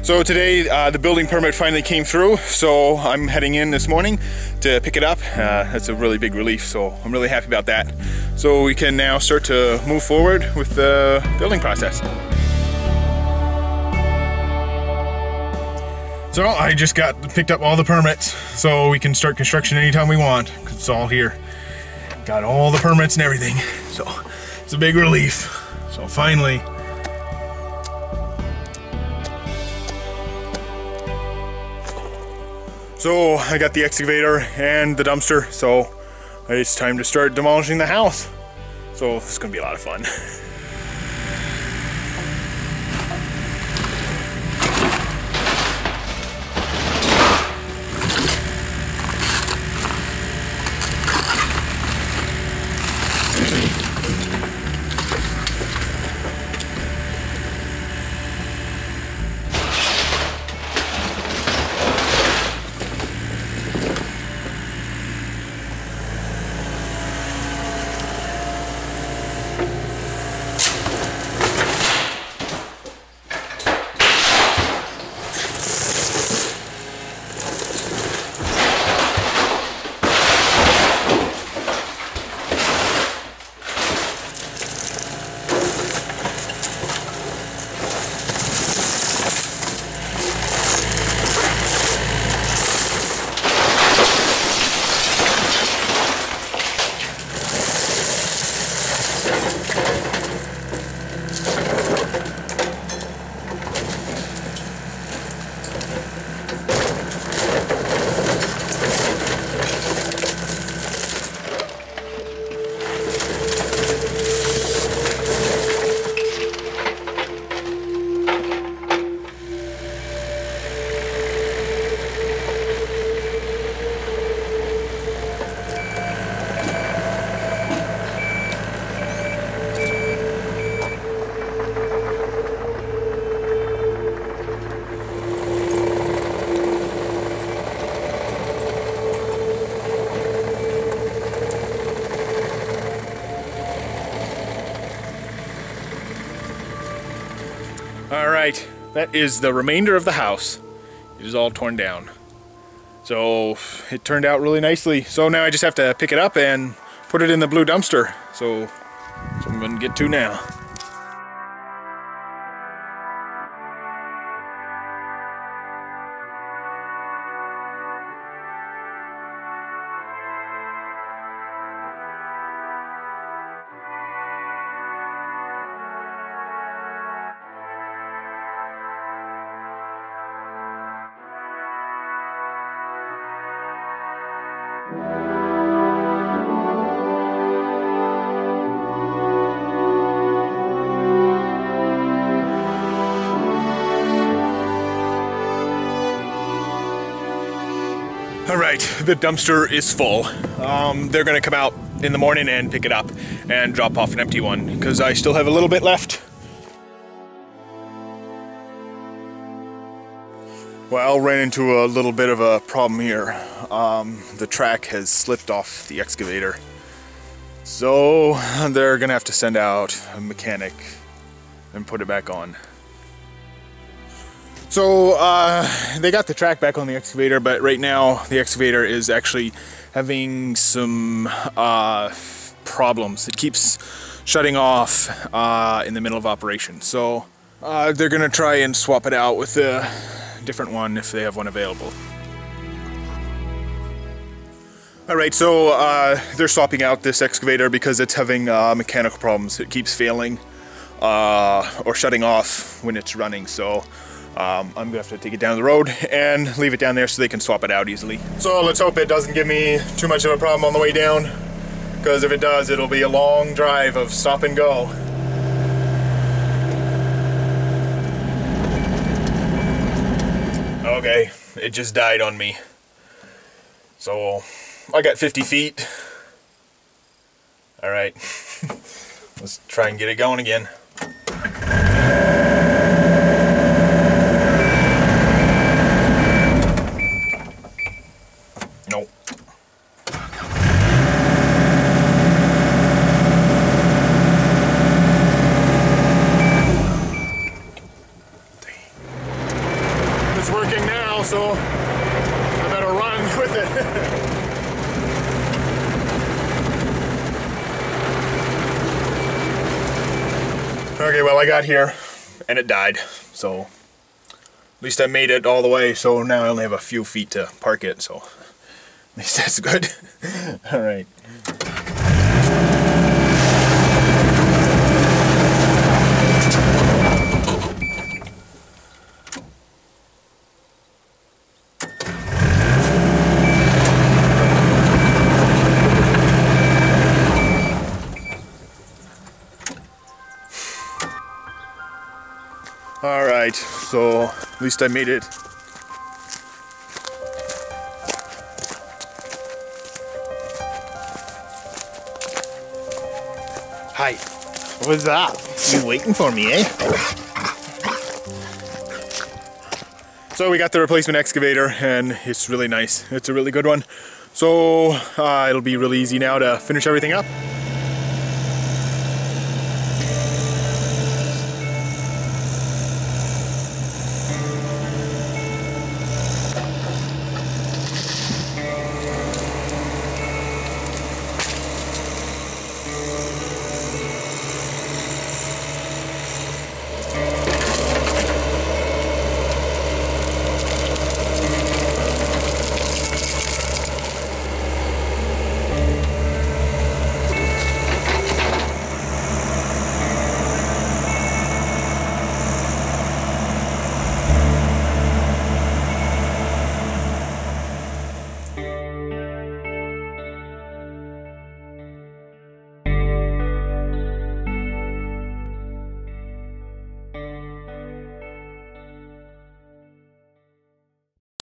So today the building permit finally came through, so I'm heading in this morning to pick it up. That's a really big relief, so I'm really happy about that. So we can now start to move forward with the building process. So I just picked up all the permits, so we can start construction anytime we want, because it's all here. Got all the permits and everything, so it's a big relief. So finally. So I got the excavator and the dumpster, so it's time to start demolishing the house. So it's gonna be a lot of fun. Alright, that is the remainder of the house. It is all torn down. So it turned out really nicely. So now I just have to pick it up and put it in the blue dumpster. So I'm going to get to now. Alright, the dumpster is full. They're gonna come out in the morning and pick it up and drop off an empty one, because I still have a little bit left. Well, ran into a little bit of a problem here. The track has slipped off the excavator. So they're gonna have to send out a mechanic and put it back on. So they got the track back on the excavator, but right now the excavator is actually having some problems. It keeps shutting off in the middle of operation. So they're gonna try and swap it out with a different one if they have one available. Alright, so they're swapping out this excavator because it's having mechanical problems. It keeps failing or shutting off when it's running. So I'm gonna have to take it down the road and leave it down there so they can swap it out easily. So let's hope it doesn't give me too much of a problem on the way down, because if it does, it'll be a long drive of stop and go. Okay, it just died on me. So I got 50 feet. All right, let's try and get it going again. Nope. it's working now, so I better run with it. Okay, well, I got here and it died, so at least I made it all the way, so now I only have a few feet to park it, so at least that's good. All right. All right, so at least I made it. Hi. What's up? You waiting for me, eh? So we got the replacement excavator and it's really nice. It's a really good one. So it'll be really easy now to finish everything up.